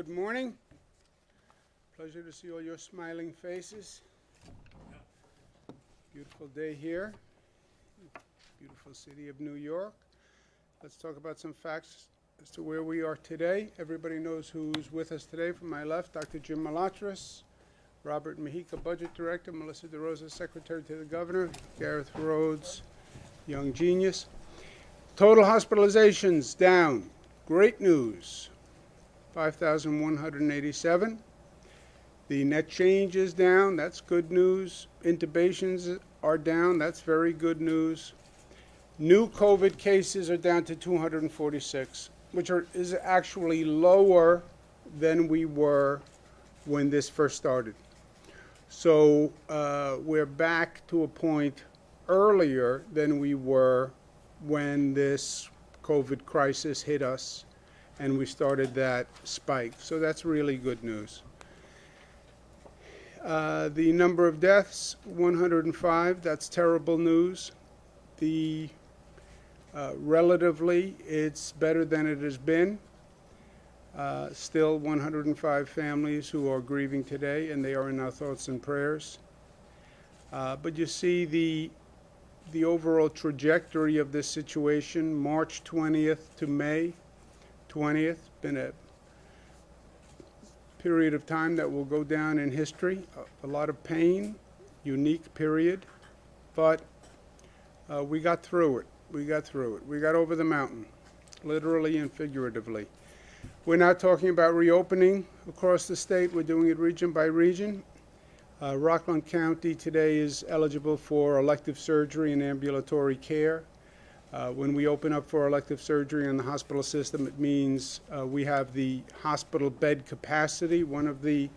Good morning. Pleasure to see all your smiling faces. Beautiful day here. Beautiful city of New York. Let's talk about some facts as to where we are today. Everybody knows who's with us today. From my left, Dr. Jim Malatras, Robert Mejica, Budget Director, Melissa DeRosa, Secretary to the Governor, Gareth Rhodes, young genius. Total hospitalizations down. Great news. 5,187. The net change is down. That's good news. Intubations are down. That's very good news. New COVID cases are down to 246, which is actually lower than we were when this first started. So we're back to a point earlier than we were when this COVID crisis hit us and we started that spike. So that's really good news. The number of deaths, 105. That's terrible news. Relatively, it's better than it has been. Still 105 families who are grieving today, and they are in our thoughts and prayers. But you see the overall trajectory of this situation, March 20th to May 20th, been a period of time that will go down in history. A lot of pain, unique period, but we got through it. We got through it. We got over the mountain, literally and figuratively. We're not talking about reopening across the state. We're doing it region by region. Rockland County today is eligible for elective surgery and ambulatory care. When we open up for elective surgery in the hospital system, it means we have the hospital bed capacity. One of the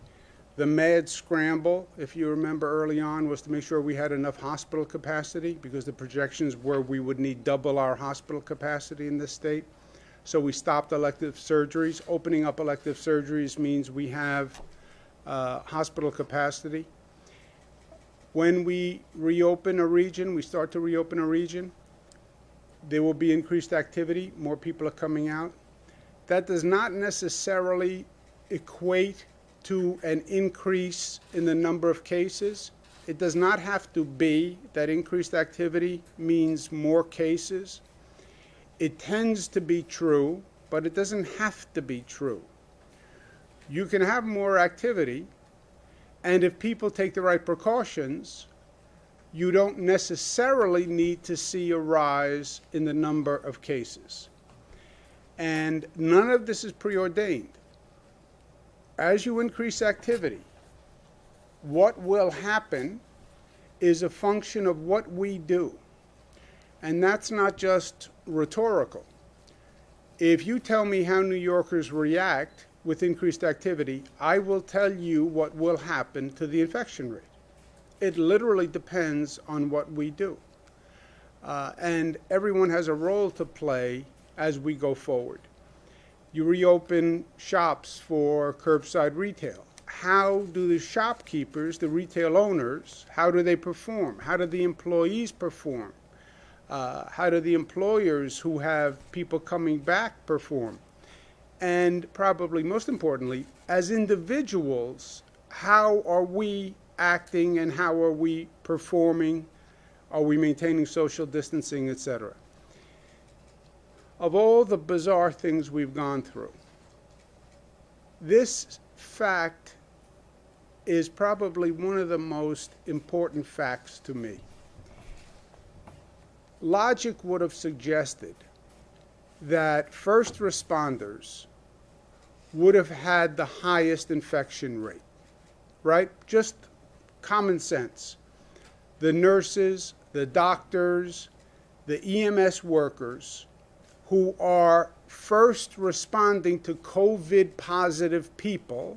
mad scramble, if you remember early on, was to make sure we had enough hospital capacity because the projections were we would need double our hospital capacity in this state. So we stopped elective surgeries. Opening up elective surgeries means we have hospital capacity. When we reopen a region, we start to reopen a region, there will be increased activity. More people are coming out. That does not necessarily equate to an increase in the number of cases. It does not have to be that increased activity means more cases. It tends to be true, but it doesn't have to be true. You can have more activity, and if people take the right precautions, you don't necessarily need to see a rise in the number of cases. And none of this is preordained. As you increase activity, what will happen is a function of what we do. And that's not just rhetorical. If you tell me how New Yorkers react with increased activity, I will tell you what will happen to the infection rate. It literally depends on what we do. And everyone has a role to play as we go forward. You reopen shops for curbside retail. How do the shopkeepers, the retail owners, how do they perform? How do the employees perform? How do the employers who have people coming back perform? And probably most importantly, as individuals, how are we acting and how are we performing? Are we maintaining social distancing, etc.? Of all the bizarre things we've gone through, this fact is probably one of the most important facts to me. Logic would have suggested that first responders would have had the highest infection rate, right? Just common sense. The nurses, the doctors, the EMS workers who are first responding to COVID positive people,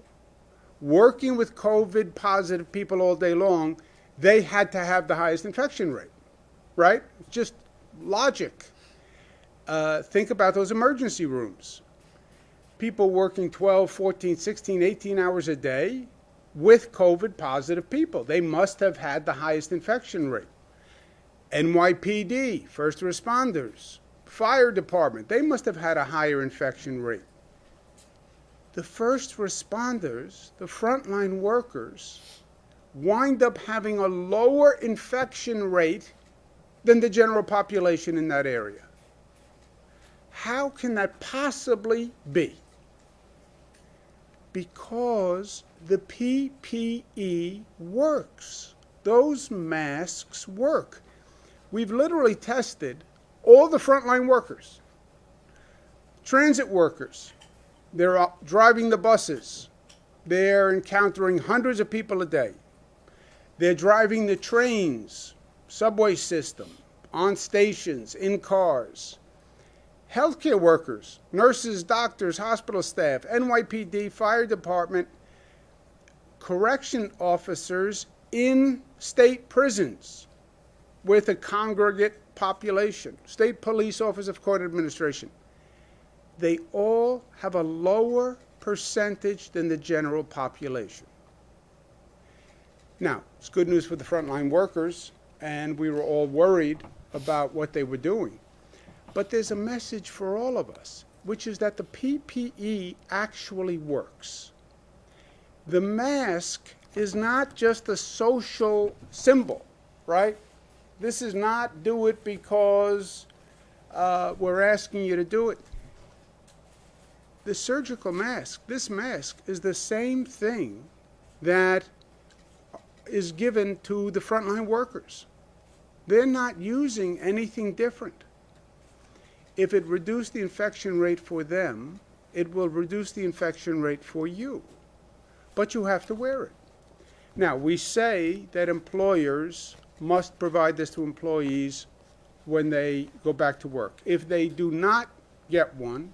working with COVID positive people all day long, they had to have the highest infection rate, right? Just logic. Think about those emergency rooms. People working 12, 14, 16, 18 hours a day with COVID positive people. They must have had the highest infection rate. NYPD, first responders, fire department, they must have had a higher infection rate. the first responders, the frontline workers, wind up having a lower infection rate than the general population in that area. How can that possibly be? Because the PPE works. Those masks work. We've literally tested all the frontline workers, transit workers. They're driving the buses. They're encountering hundreds of people a day. They're driving the trains, subway system, on stations, in cars. Healthcare workers, nurses, doctors, hospital staff, NYPD, fire department, correction officers in state prisons with a congregate population, state police office of court administration. They all have a lower percentage than the general population. Now, it's good news for the frontline workers, and we were all worried about what they were doing. But there's a message for all of us, which is that the PPE actually works. The mask is not just a social symbol, right? This is not do it because we're asking you to do it. The surgical mask, this mask, is the same thing that is given to the frontline workers. They're not using anything different. If it reduced the infection rate for them, it will reduce the infection rate for you. But you have to wear it. Now, we say that employers must provide this to employees when they go back to work. If they do not get one,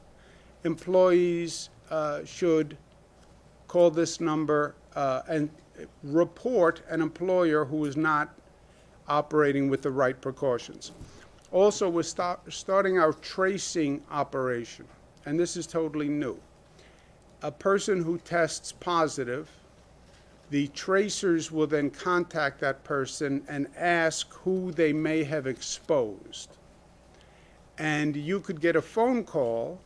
employees should call this number and report an employer who is not operating with the right precautions. Also, we're starting our tracing operation, and this is totally new. A person who tests positive, the tracers will then contact that person and ask who they may have exposed. And you could get a phone call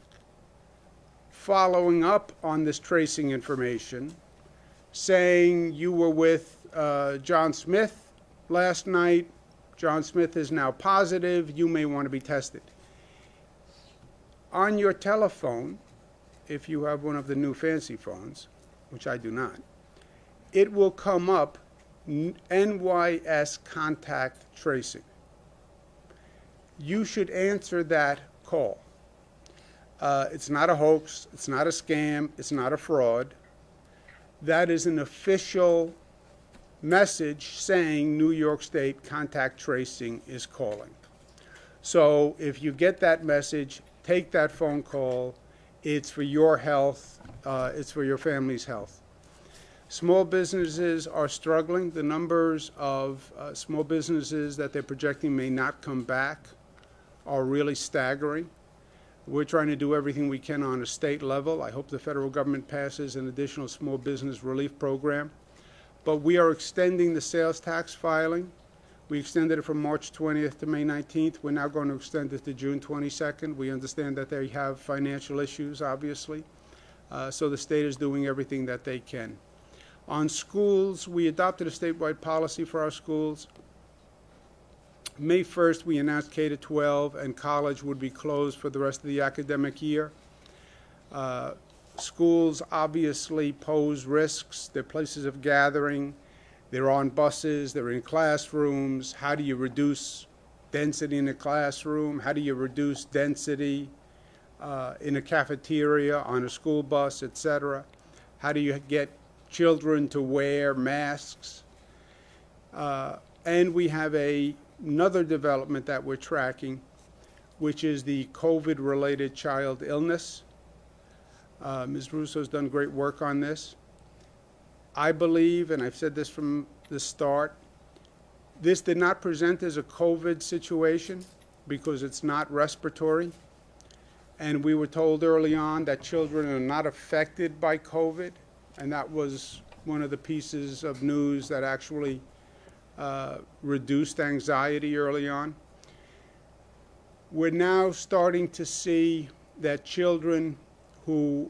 following up on this tracing information, saying you were with John Smith last night. John Smith is now positive. You may want to be tested. On your telephone, if you have one of the new fancy phones, which I do not, it will come up NYS contact tracing. You should answer that call. It's not a hoax. It's not a scam. It's not a fraud. That is an official message saying New York State contact tracing is calling. So if you get that message, take that phone call. It's for your health. It's for your family's health. Small businesses are struggling. The numbers of small businesses that they're projecting may not come back are really staggering. We're trying to do everything we can on a state level. I hope the federal government passes an additional small business relief program. But we are extending the sales tax filing. We extended it from March 20th to May 19th. We're now going to extend it to June 22nd. We understand that they have financial issues, obviously. So the state is doing everything that they can. On schools, we adopted a statewide policy for our schools. May 1st, we announced K-12 and college would be closed for the rest of the academic year. Schools obviously pose risks. They're places of gathering. They're on buses. They're in classrooms. How do you reduce density in a classroom? How do you reduce density in a cafeteria, on a school bus, etc.? How do you get children to wear masks? And we have another development that we're tracking, which is the COVID-related child illness. Ms. Russo's done great work on this. I believe, and I've said this from the start, this did not present as a COVID situation because it's not respiratory. And we were told early on that children are not affected by COVID, and that was one of the pieces of news that actually reduced anxiety early on. We're now starting to see that children who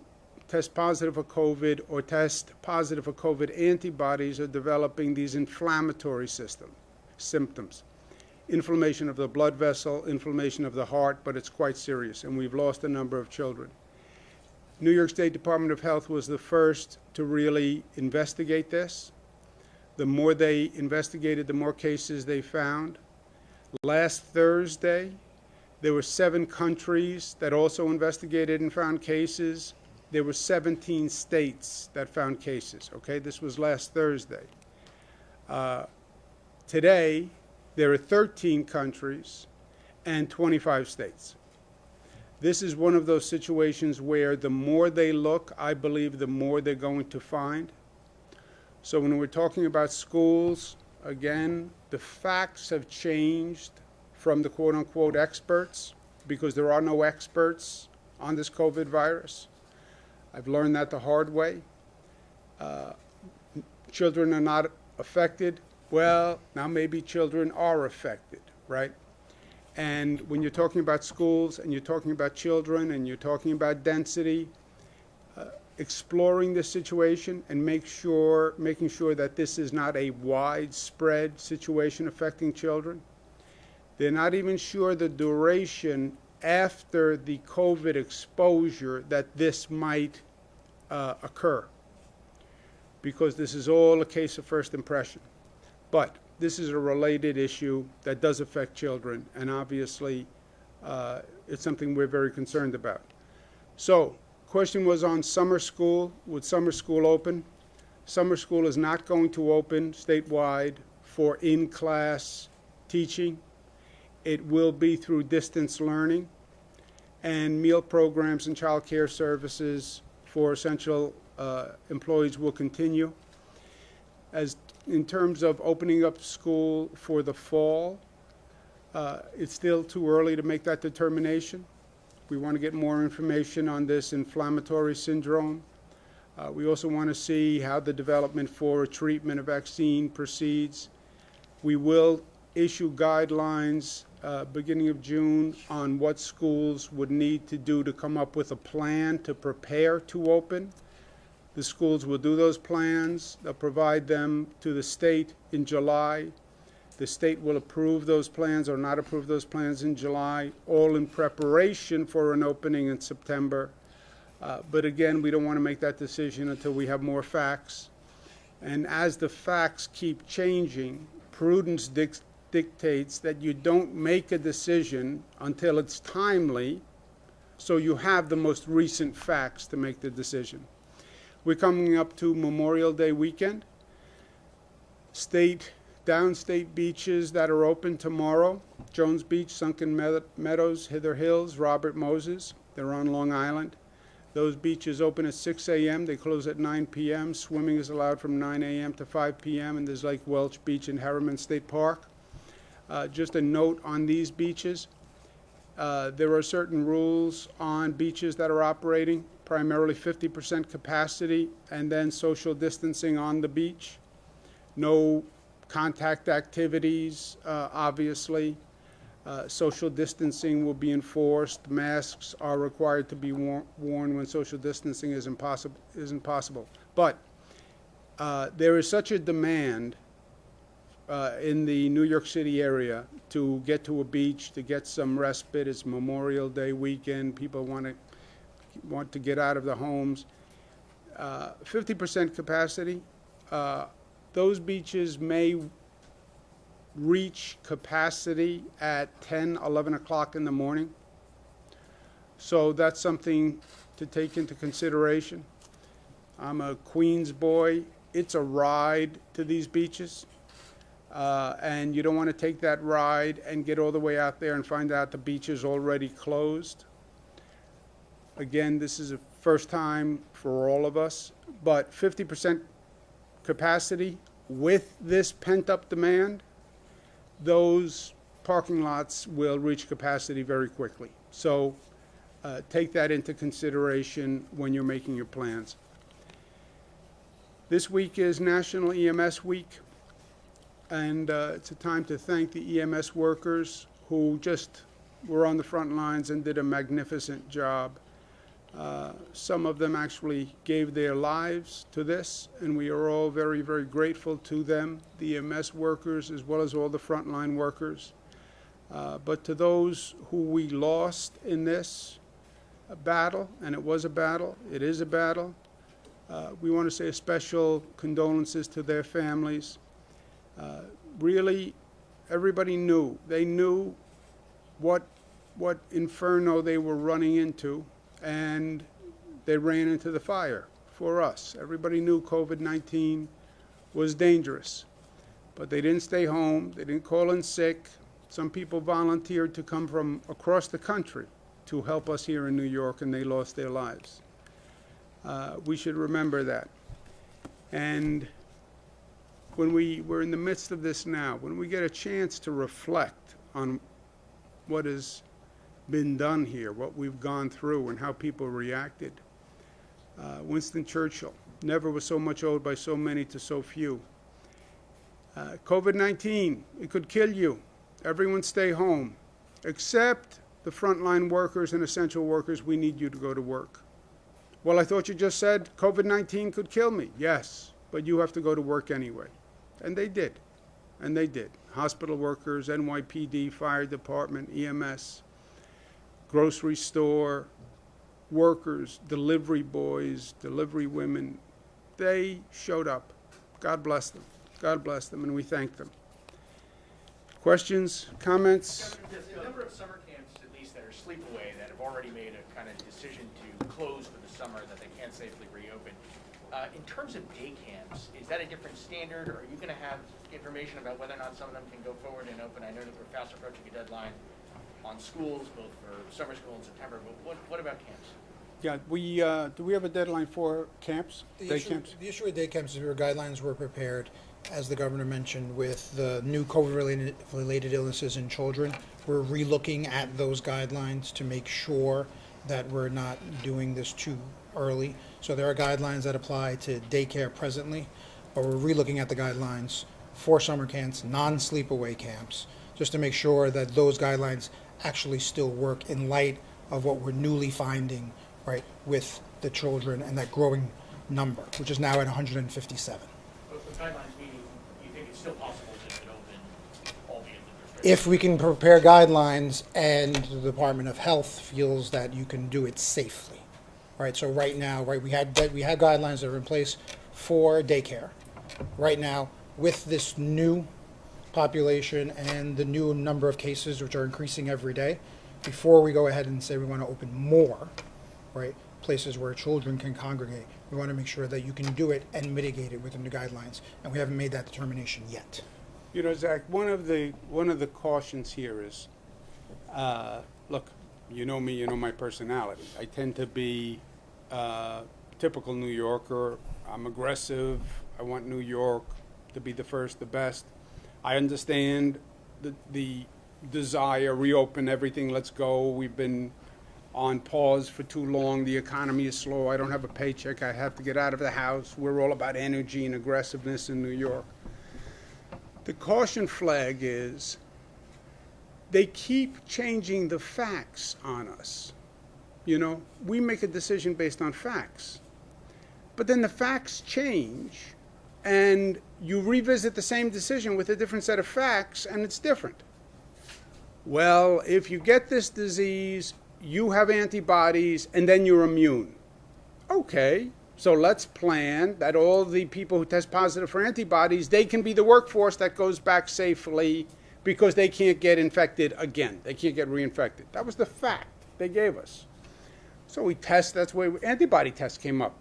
test positive for COVID or test positive for COVID antibodies are developing these inflammatory symptoms. Inflammation of the blood vessel, inflammation of the heart, but it's quite serious, and we've lost a number of children. New York State Department of Health was the first to really investigate this. The more they investigated, the more cases they found. Last Thursday, there were 7 countries that also investigated and found cases. There were 17 states that found cases, okay? This was last Thursday. Today, there are 13 countries and 25 states. This is one of those situations where the more they look, I believe the more they're going to find. So when we're talking about schools, again, the facts have changed from the quote-unquote experts, because there are no experts on this COVID virus. I've learned that the hard way. Children are not affected. Well, now maybe children are affected, right? And when you're talking about schools and you're talking about children and you're talking about density, exploring this situation and making sure that this is not a widespread situation affecting children. They're not even sure the duration after the COVID exposure that this might occur, because this is all a case of first impression. But this is a related issue that does affect children, and obviously it's something we're very concerned about. So, question was on summer school. Would summer school open? Summer school is not going to open statewide for in-class teaching. It will be through distance learning, and meal programs and child care services for essential employees will continue. As in terms of opening up school for the fall, it's still too early to make that determination. We want to get more information on this inflammatory syndrome. We also want to see how the development for a treatment, a vaccine proceeds. We will issue guidelines beginning of June on what schools would need to do to come up with a plan to prepare to open. The schools will do those plans. They'll provide them to the state in July. The state will approve those plans or not approve those plans in July, all in preparation for an opening in September. But again, we don't want to make that decision until we have more facts. And as the facts keep changing, prudence dictates that you don't make a decision until it's timely, so you have the most recent facts to make the decision. We're coming up to Memorial Day weekend. Downstate beaches that are open tomorrow: Jones Beach, Sunken Meadows, Hither Hills, Robert Moses. They're on Long Island. Those beaches open at 6 a.m. They close at 9 p.m. Swimming is allowed from 9 a.m. to 5 p.m. And there's Lake Welch Beach in Harriman State Park. Just a note on these beaches. There are certain rules on beaches that are operating, primarily 50% capacity and then social distancing on the beach. No contact activities, obviously. Social distancing will be enforced. Masks are required to be worn when social distancing isn't possible. But there is such a demand in the New York City area to get to a beach, to get some respite. It's Memorial Day weekend. People want to get out of their homes. 50% capacity. Those beaches may reach capacity at 10, 11 o'clock in the morning. So that's something to take into consideration. I'm a Queens boy. It's a ride to these beaches. And you don't want to take that ride and get all the way out there and find out the beach is already closed. Again, this is a first time for all of us, but 50% capacity with this pent-up demand, those parking lots will reach capacity very quickly. So take that into consideration when you're making your plans. This week is National EMS Week, and it's a time to thank the EMS workers who just were on the front lines and did a magnificent job. Some of them actually gave their lives to this, and we are all very, very grateful to them, the EMS workers as well as all the frontline workers. But to those who we lost in this battle, and it was a battle, it is a battle, we want to say a special condolences to their families. Really, everybody knew. They knew what inferno they were running into, and they ran into the fire for us. Everybody knew COVID-19 was dangerous, but they didn't stay home. They didn't call in sick. Some people volunteered to come from across the country to help us here in New York, and they lost their lives. We should remember that. And when we're in the midst of this now, when we get a chance to reflect on what has been done here, what we've gone through, and how people reacted, Winston Churchill, never was so much owed by so many to so few. COVID-19, it could kill you. Everyone stay home, except the frontline workers and essential workers. We need you to go to work. Well, I thought you just said COVID-19 could kill me. Yes, but you have to go to work anyway. And they did. And they did. Hospital workers, NYPD, fire department, EMS, grocery store, workers, delivery boys, delivery women. They showed up. God bless them. God bless them, and we thank them. Questions, comments? There's a number of summer camps, at least that are sleepaway, that have already made a kind of decision to close for the summer, that they can't safely reopen. In terms of day camps, is that a different standard, or are you going to have information about whether or not some of them can go forward and open? I know that we're fast approaching a deadline on schools, both for summer school in September, but what about camps? Yeah, do we have a deadline for camps, day camps? The issue with day camps is guidelines were prepared, as the governor mentioned, with the new COVID-related illnesses in children. We're relooking at those guidelines to make sure that we're not doing this too early. So there are guidelines that apply to daycare presently, but we're relooking at the guidelines for summer camps, non-sleepaway camps, just to make sure that those guidelines actually still work in light of what we're newly finding, right, with the children and that growing number, which is now at 157. But the guidelines meaning you think it's still possible to open, albeit the restrictions? If we can prepare guidelines and the Department of Health feels that you can do it safely. Right, so right now, right, we had guidelines that are in place for daycare. Right now, with this new population and the new number of cases, which are increasing every day, before we go ahead and say we want to open more, right, places where children can congregate, we want to make sure that you can do it and mitigate it within the guidelines, and we haven't made that determination yet. You know, Zach, one of the cautions here is, look, you know me, you know my personality. I tend to be typical New Yorker. I'm aggressive. I want New York to be the first, the best. I understand the desire, reopen everything, let's go. We've been on pause for too long. The economy is slow. I don't have a paycheck. I have to get out of the house. We're all about energy and aggressiveness in New York. The caution flag is they keep changing the facts on us. You know, we make a decision based on facts. But then the facts change, and you revisit the same decision with a different set of facts, and it's different. Well, if you get this disease, you have antibodies, and then you're immune. Okay, so let's plan that all the people who test positive for antibodies, they can be the workforce that goes back safely because they can't get infected again. They can't get reinfected. That was the fact they gave us. So we test, that's why antibody tests came up.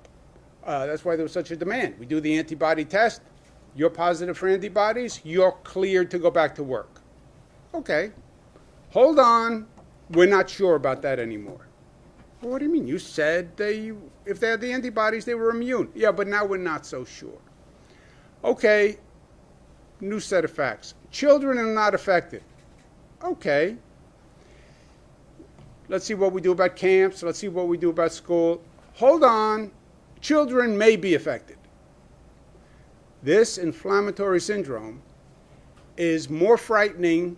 That's why there was such a demand. We do the antibody test. You're positive for antibodies. You're cleared to go back to work. Okay. Hold on. We're not sure about that anymore. Well, what do you mean? You said if they had the antibodies, they were immune. Yeah, but now we're not so sure. Okay. New set of facts. Children are not affected. Okay. Let's see what we do about camps. Let's see what we do about school. Hold on. Children may be affected. This inflammatory syndrome is more frightening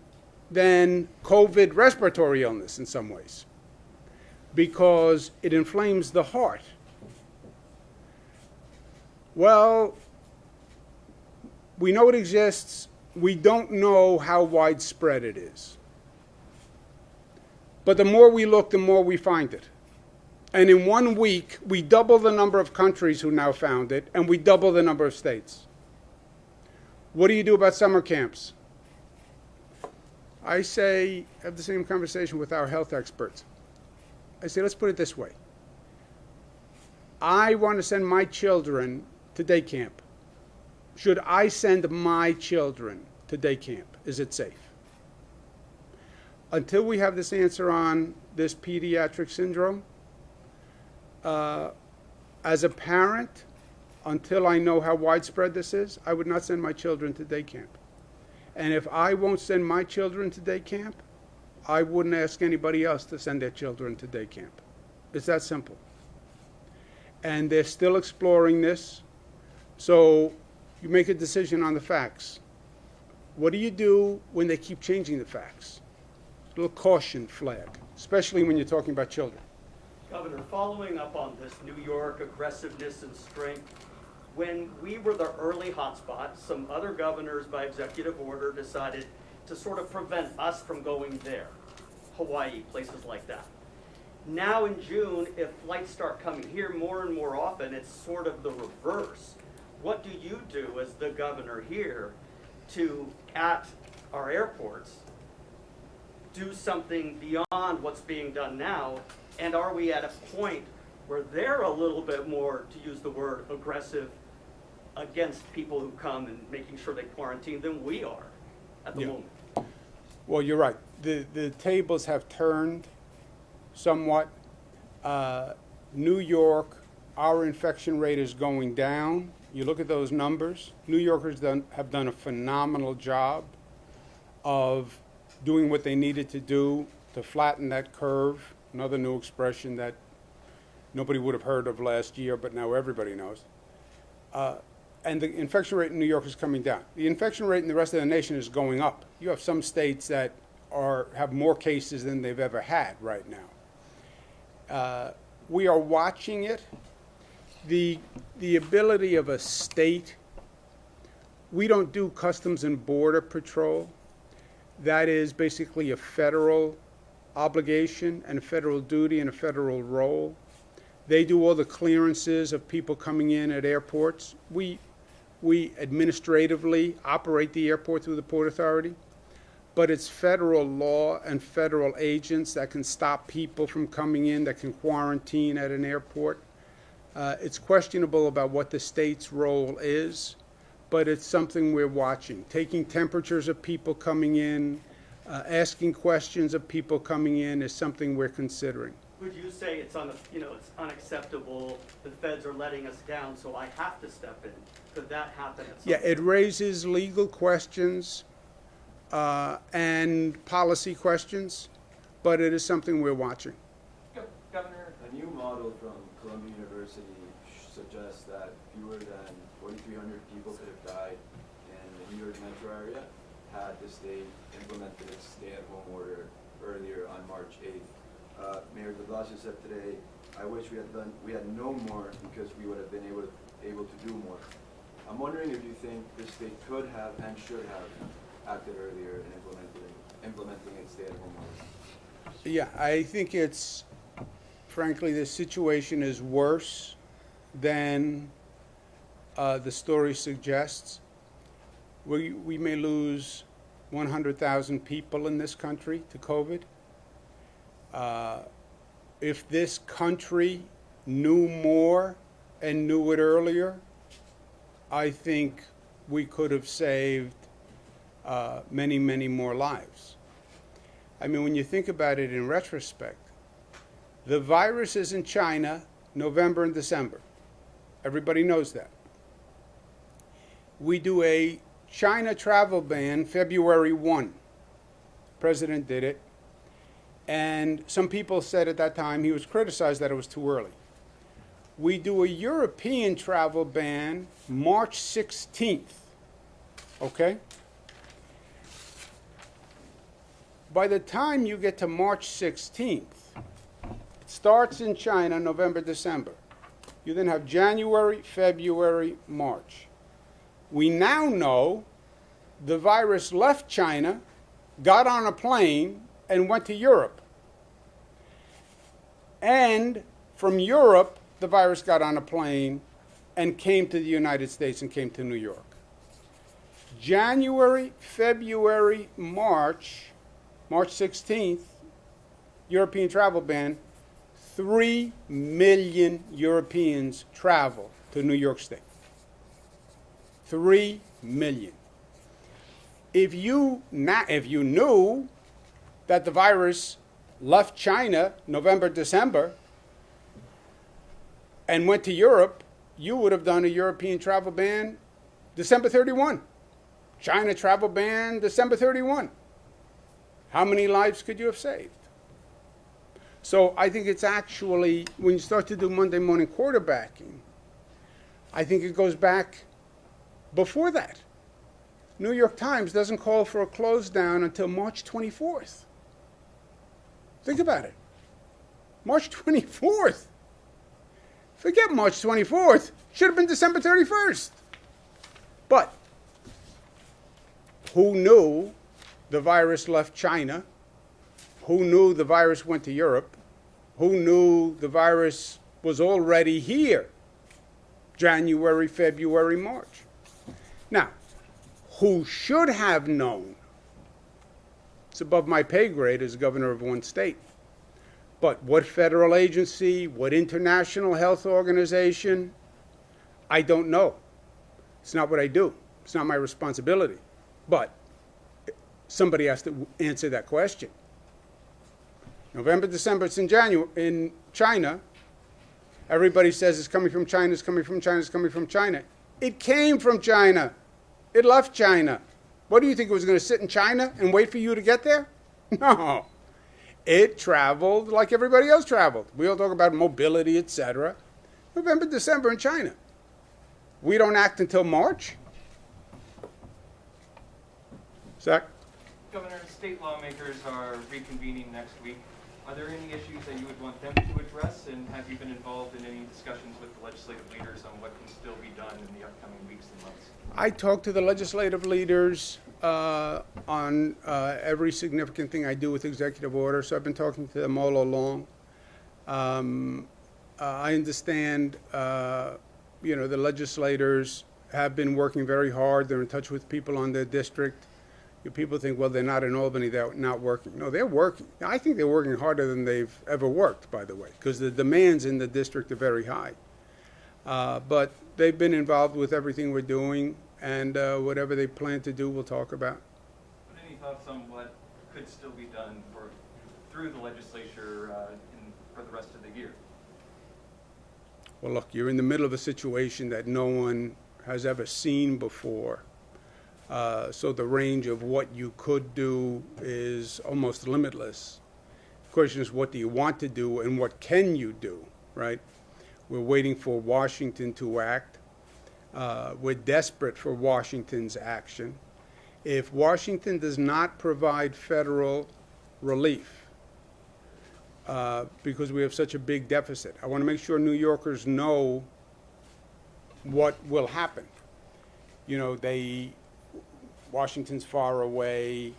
than COVID respiratory illness in some ways. because it inflames the heart. Well, we know it exists. We don't know how widespread it is. But the more we look, the more we find it. And in 1 week, we double the number of countries who now found it, and we double the number of states. What do you do about summer camps? I say, have the same conversation with our health experts. I say, let's put it this way. I want to send my children to day camp. Should I send my children to day camp? Is it safe? Until we have this answer on this pediatric syndrome, as a parent, until I know how widespread this is, I would not send my children to day camp. And if I won't send my children to day camp, I wouldn't ask anybody else to send their children to day camp. It's that simple. And they're still exploring this. So you make a decision on the facts. What do you do when they keep changing the facts? A little caution flag, especially when you're talking about children. Governor, following up on this New York aggressiveness and strength, when we were the early hotspot, some other governors by executive order decided to sort of prevent us from going there. Hawaii, places like that. Now in June, if flights start coming here more and more often, it's sort of the reverse. What do you do as the governor here to, at our airports, do something beyond what's being done now? And are we at a point where they're a little bit more, to use the word, aggressive against people who come and making sure they quarantine than we are at the moment? Well, you're right. The tables have turned somewhat. New York, our infection rate is going down. You look at those numbers. New Yorkers have done a phenomenal job of doing what they needed to do to flatten that curve. Another new expression that nobody would have heard of last year, but now everybody knows. And the infection rate in New York is coming down. The infection rate in the rest of the nation is going up. You have some states that have more cases than they've ever had right now. We are watching it. The ability of a state, we don't do Customs and Border Patrol. That is basically a federal obligation and a federal duty and a federal role. They do all the clearances of people coming in at airports. We administratively operate the airport through the Port Authority, but it's federal law and federal agents that can stop people from coming in, that can quarantine at an airport. It's questionable about what the state's role is, but it's something we're watching. Taking temperatures of people coming in, asking questions of people coming in is something we're considering. Would you say it's it's unacceptable, the feds are letting us down, so I have to step in? Could that happen at some point? It raises legal questions and policy questions, but it is something we're watching. Governor? A new model from Columbia University suggests that fewer than 4,300 people could have died in the New York metro area had the state implemented its stay-at-home order earlier on March 8th. Mayor de Blasio said today, "I wish we had known more because we would have been able to do more." I'm wondering if you think the state could have and should have acted earlier in implementing its stay-at-home order. Yeah, I think frankly, the situation is worse than the story suggests. We may lose 100,000 people in this country to COVID. If this country knew more and knew it earlier, I think we could have saved many, many more lives. I mean, when you think about it in retrospect, the virus is in China November and December. Everybody knows that. We do a China travel ban February 1. President did it. And some people said at that time, he was criticized that it was too early. We do a European travel ban March 16th. Okay? By the time you get to March 16th, starts in China November, December. You then have January, February, March. We now know the virus left China, got on a plane, and went to Europe. And from Europe, the virus got on a plane and came to the United States and came to New York. January, February, March 16th, European travel ban, 3 million Europeans travel to New York State. 3 million. If you knew that the virus left China November, December, and went to Europe, you would have done a European travel ban December 31. China travel ban December 31. How many lives could you have saved? So I think it's actually, when you start to do Monday morning quarterbacking, I think it goes back before that. New York Times doesn't call for a close down until March 24th. Think about it. March 24th. Forget March 24th. Should have been December 31st. But who knew the virus left China? Who knew the virus went to Europe? Who knew the virus was already here? January, February, March. Now, who should have known? It's above my pay grade as governor of one state. But what federal agency, what international health organization? I don't know. It's not what I do. It's not my responsibility. But somebody has to answer that question. November, December, it's in January in China. Everybody says it's coming from China, it's coming from China, it's coming from China. It came from China. It left China. What do you think, it was going to sit in China and wait for you to get there? No. It traveled like everybody else traveled. We all talk about mobility, etc. November, December in China. We don't act until March? Zach? Governor, state lawmakers are reconvening next week. Are there any issues that you would want them to address, and have you been involved in any discussions with the legislative leaders on what can still be done in the upcoming weeks and months? I talk to the legislative leaders on every significant thing I do with executive order, so I've been talking to them all along. I understand, the legislators have been working very hard. They're in touch with people on their district. People think, well, they're not in Albany, they're not working. No, they're working. I think they're working harder than they've ever worked, by the way, because the demands in the district are very high. But they've been involved with everything we're doing, and whatever they plan to do, we'll talk about. But any thoughts on what could still be done through the legislature for the rest of the year? Well, look, you're in the middle of a situation that no one has ever seen before. So the range of what you could do is almost limitless. The question is, what do you want to do and what can you do, right? We're waiting for Washington to act. We're desperate for Washington's action. If Washington does not provide federal relief, because we have such a big deficit, I want to make sure New Yorkers know what will happen. Washington's far away.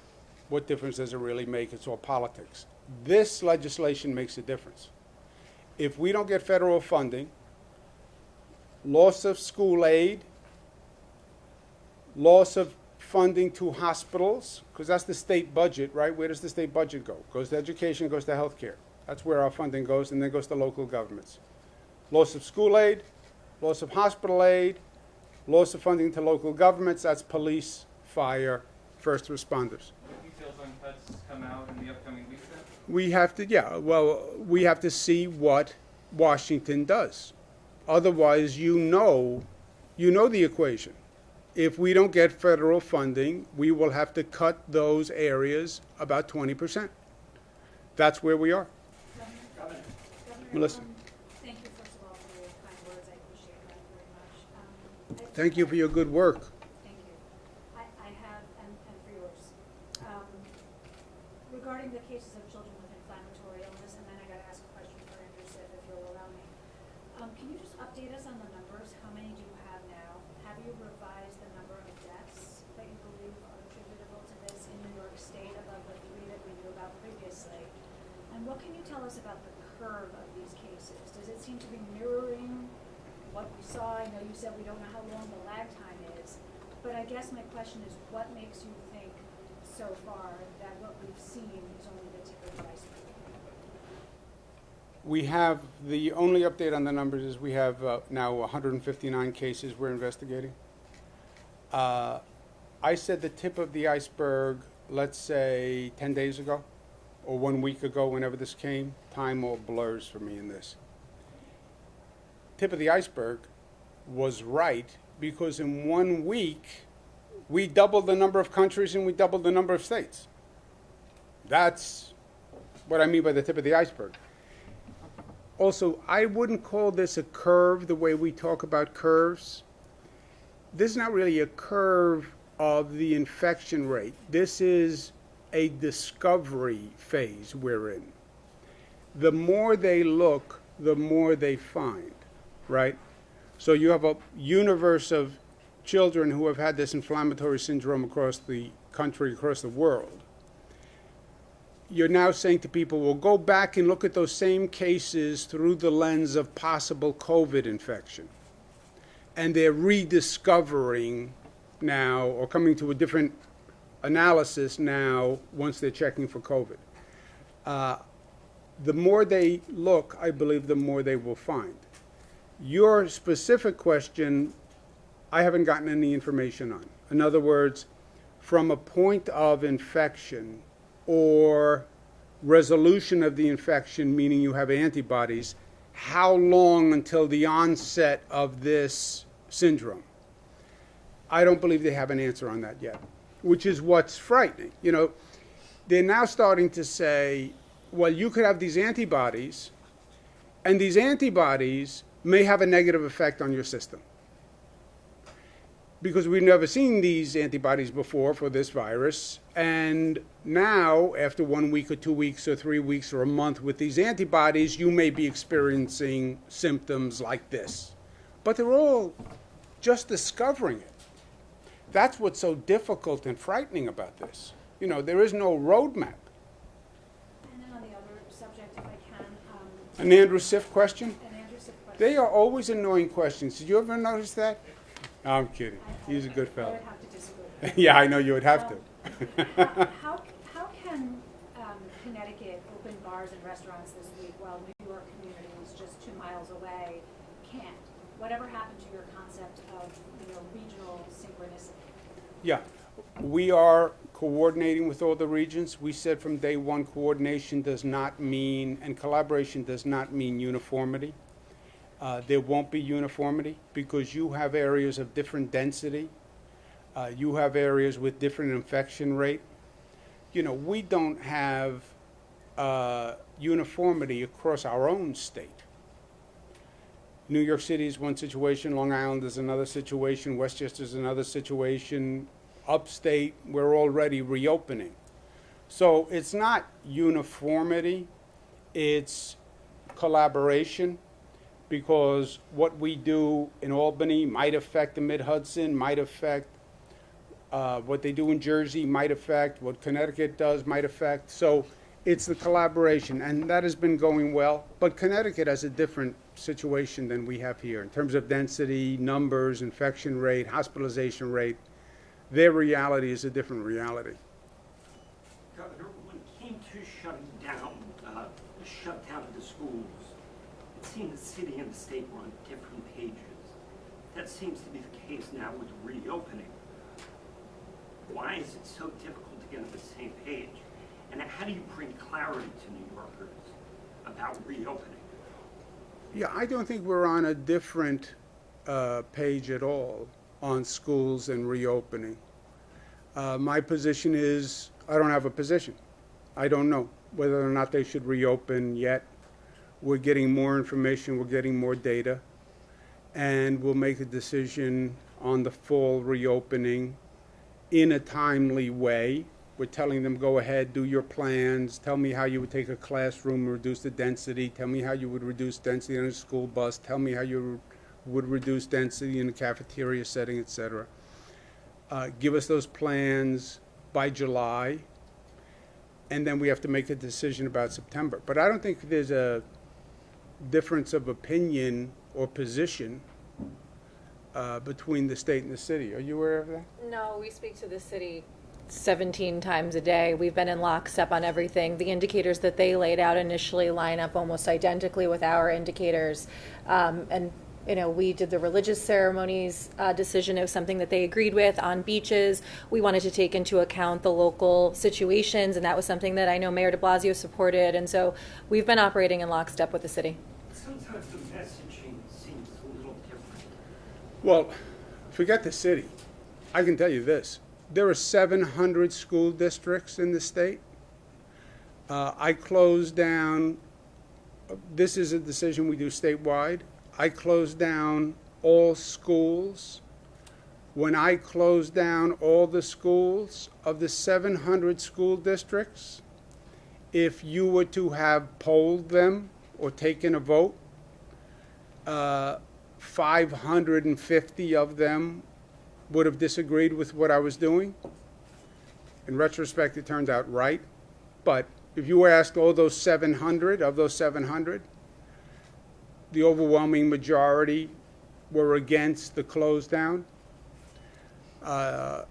What difference does it really make? It's all politics. This legislation makes a difference. If we don't get federal funding, loss of school aid, loss of funding to hospitals, because that's the state budget, right? Where does the state budget go? It goes to education, goes to health care. That's where our funding goes, and then goes to local governments. Loss of school aid, loss of hospital aid, loss of funding to local governments, that's police, fire, first responders. What details on cuts come out in the upcoming weeks then? We have to see what Washington does. Otherwise, you know the equation. If we don't get federal funding, we will have to cut those areas about 20%. That's where we are. Governor. Melissa. Thank you, first of all, for your kind words. I appreciate that very much. Thank you for your good work. Thank you. I have, and for yours. Regarding the cases of children with inflammatory illness, and then I got to ask a question for update us on the numbers? How many do you have now? Have you revised the number of deaths that you believe are attributable to this in New York State above the 3 that we knew about previously? And what can you tell us about the curve of these cases? Does it seem to be mirroring what we saw? I know you said we don't know how long the lag time is, but I guess my question is, what makes you think so far that what we've seen is only the tip of the iceberg? We have, the only update on the numbers is we have now 159 cases we're investigating. I said the tip of the iceberg, let's say 10 days ago or 1 week ago, whenever this came. Time all blurs for me in this. Tip of the iceberg was right because in 1 week we doubled the number of countries and we doubled the number of states. That's what I mean by the tip of the iceberg. Also, I wouldn't call this a curve the way we talk about curves. This is not really a curve of the infection rate. This is a discovery phase we're in. The more they look, the more they find, right? So you have a universe of children who have had this inflammatory syndrome across the country, across the world. You're now saying to people, well, go back and look at those same cases through the lens of possible COVID infection. And they're rediscovering now, or coming to a different analysis now, once they're checking for COVID. The more they look, I believe, the more they will find. Your specific question, I haven't gotten any information on. In other words, from a point of infection or resolution of the infection, meaning you have antibodies, how long until the onset of this syndrome? I don't believe they have an answer on that yet, which is what's frightening. You know, they're now starting to say, well, you could have these antibodies, and these antibodies may have a negative effect on your system. Because we've never seen these antibodies before for this virus. And now, after 1 week or 2 weeks or 3 weeks or a month with these antibodies, you may be experiencing symptoms like this. But they're all just discovering it. That's what's so difficult and frightening about this. You know, there is no roadmap. And then on the other subject, if I can, An Andrew Sif question? an Andrew Sif question. They are always annoying questions. Did you ever notice that? No, I'm kidding. He's a good I fellow. would have to disagree. Yeah, I know you would have to. How can Connecticut open bars and restaurants this week while New York communities just 2 miles away can't? Whatever happened to your concept of regional synchronicity? Yeah, we are coordinating with all the regions. We said from day one, coordination does not mean, and collaboration does not mean uniformity. There won't be uniformity because you have areas of different density. You have areas with different infection rate. You know, we don't have uniformity across our own state. New York City is one situation, Long Island is another situation, Westchester is another situation, upstate, we're already reopening. So it's not uniformity, it's collaboration, because what we do in Albany might affect the Mid-Hudson, might affect what they do in Jersey, might affect what Connecticut does, might affect. So it's the collaboration, and that has been going well. But Connecticut has a different situation than we have here in terms of density, numbers, infection rate, hospitalization rate. Their reality is a different reality. Governor, when it came to shutting down, the shutdown of the schools, it seemed the city and the state were on different pages. That seems to be the case now with reopening. Why is it so difficult to get on the same page? And how do you bring clarity to New Yorkers about reopening? Yeah, I don't think we're on a different page at all on schools and reopening. My position is, I don't have a position. I don't know whether or not they should reopen yet. We're getting more information, we're getting more data, and we'll make a decision on the full reopening in a timely way. We're telling them, go ahead, do your plans, tell me how you would take a classroom and reduce the density, tell me how you would reduce density on a school bus, tell me how you would would reduce density in the cafeteria setting, et cetera. Give us those plans by July, and then we have to make a decision about September. But I don't think there's a difference of opinion or position between the state and the city. Are you aware of that? No, we speak to the city 17 times a day. We've been in lockstep on everything. The indicators that they laid out initially line up almost identically with our indicators. And you know, we did the religious ceremonies decision. It was something that they agreed with on beaches. We wanted to take into account the local situations, and that was something that I know Mayor de Blasio supported. And so we've been operating in lockstep with the city. Sometimes the messaging seems a little different. Well, forget the city. I can tell you this. There are 700 school districts in the state. I closed down, this is a decision we do statewide. I closed down all schools. When I closed down all the schools of the 700 school districts, if you were to have polled them or taken a vote, 550 of them would have disagreed with what I was doing. In retrospect, it turned out right. But if you asked all those 700, of those 700, the overwhelming majority were against the close down. Now,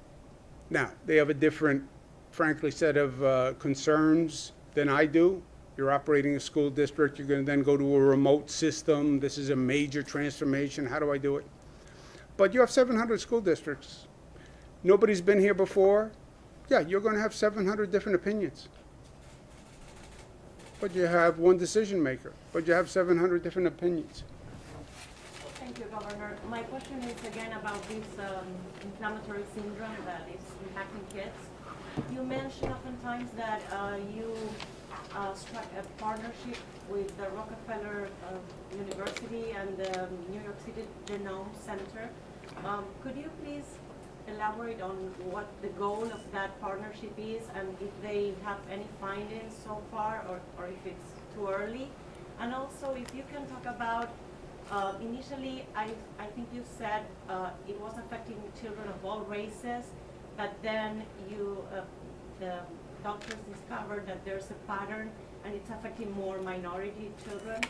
they have a different, frankly, set of concerns than I do. You're operating a school district. You're going to then go to a remote system. This is a major transformation. How do I do it? But you have 700 school districts. Nobody's been here before. Yeah, you're going to have 700 different opinions. But you have one decision maker. But you have 700 different opinions. Thank you, Governor. My question is again about this inflammatory syndrome that is impacting kids. You mentioned oftentimes that you struck a partnership with the Rockefeller University and the New York City Genome Center. Could you please elaborate on what the goal of that partnership is and if they have any findings so far or if it's too early? And also if you can talk about, initially I think you said it was affecting children of all races, but then the doctors discovered that there's a pattern and it's affecting more minority children.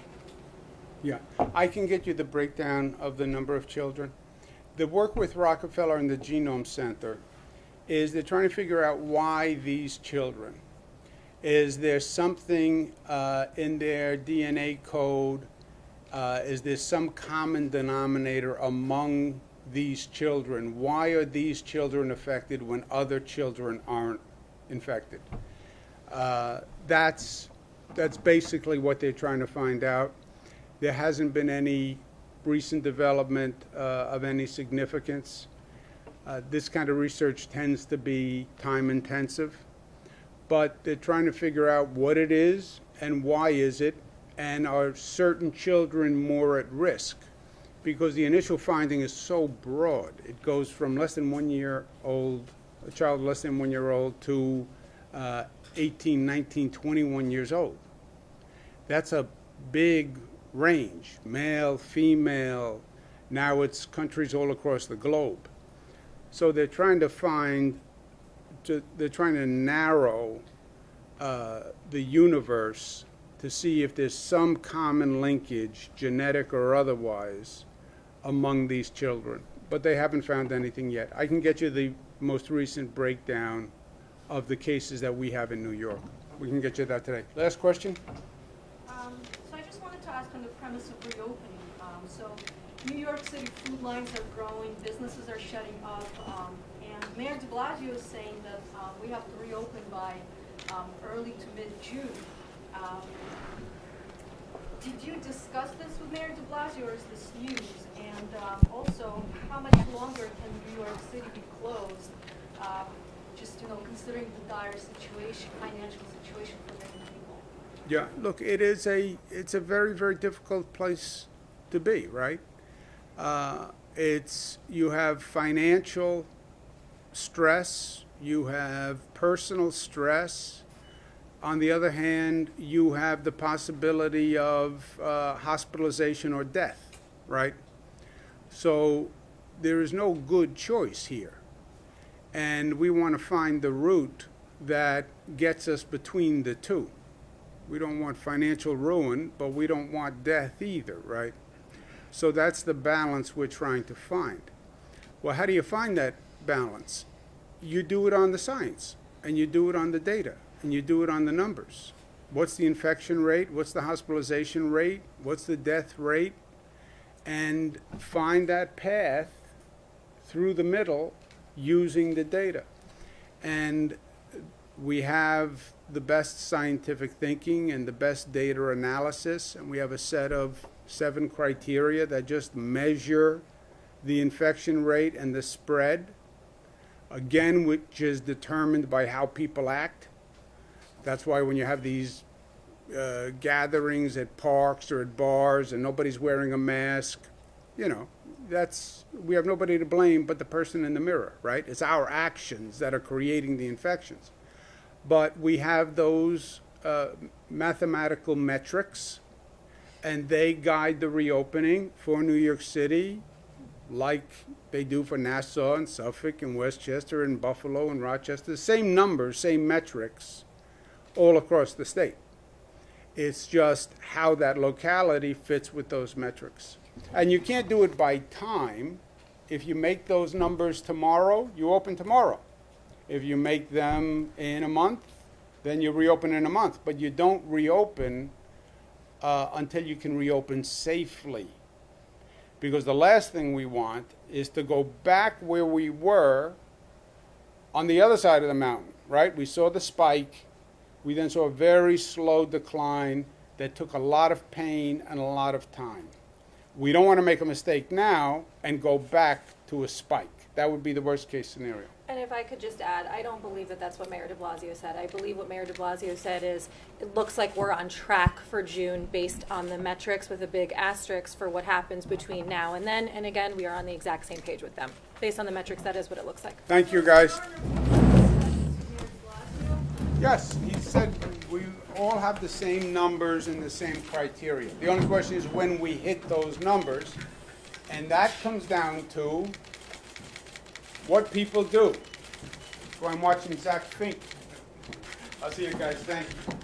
Yeah, I can get you the breakdown of the number of children. The work with Rockefeller and the Genome Center is they're trying to figure out why these children. Is there something in their DNA code? Is there some common denominator among these children? Why are these children affected when other children aren't infected? That's basically what they're trying to find out. There hasn't been any recent development of any significance. This kind of research tends to be time intensive, but they're trying to figure out what it is and why is it, and are certain children more at risk, because the initial finding is so broad. It goes from less than 1 year old, a child less than 1 year old, to 18, 19, 21 years old. That's a big range, male, female. Now it's countries all across the globe. So they're trying to they're trying to narrow the universe to see if there's some common linkage, genetic or otherwise, among these children. But they haven't found anything yet. I can get you the most recent breakdown of the cases that we have in New York. We can get you that today. Last question? So I just wanted to ask on the premise of reopening. So New York City food lines are growing, businesses are shutting up, and Mayor de Blasio is saying that we have to reopen by early to mid-June. Did you discuss this with Mayor de Blasio, or is this news? And also, how much longer can New York City be closed? Just considering the dire situation, financial situation for many people. Yeah, look, it's a very, very difficult place to be, right? You have financial stress, you have personal stress. On the other hand, you have the possibility of hospitalization or death, right? So there is no good choice here. And we want to find the route that gets us between the two. We don't want financial ruin, but we don't want death either, right? So that's the balance we're trying to find. Well, how do you find that balance? You do it on the science, and you do it on the data, and you do it on the numbers. What's the infection rate? What's the hospitalization rate? What's the death rate? And find that path through the middle using the data. And we have the best scientific thinking and the best data analysis, and we have a set of 7 criteria that just measure the infection rate and the spread, again, which is determined by how people act. That's why when you have these gatherings at parks or at bars and nobody's wearing a mask, you know, we have nobody to blame but the person in the mirror, right? It's our actions that are creating the infections. But we have those mathematical metrics, and they guide the reopening for New York City, like they do for Nassau and Suffolk and Westchester and Buffalo and Rochester. Same numbers, same metrics, all across the state. It's just how that locality fits with those metrics. And you can't do it by time. If you make those numbers tomorrow, you open tomorrow. If you make them in a month, then you reopen in a month. But you don't reopen until you can reopen safely. Because the last thing we want is to go back where we were on the other side of the mountain, right? We saw the spike. We then saw a very slow decline that took a lot of pain and a lot of time. We don't want to make a mistake now and go back to a spike. That would be the worst case scenario. And if I could just add, I don't believe that that's what Mayor de Blasio said. I believe what Mayor de Blasio said is it looks like we're on track for June based on the metrics, with a big asterisk for what happens between now and then. And again, we are on the exact same page with them. Based on the metrics, that is what it looks like. Thank you, guys. Yes, he said we all have the same numbers and the same criteria. The only question is when we hit those numbers, and that comes down to what people do. So I'm watching Zach Fink. I'll see you guys. Thank you.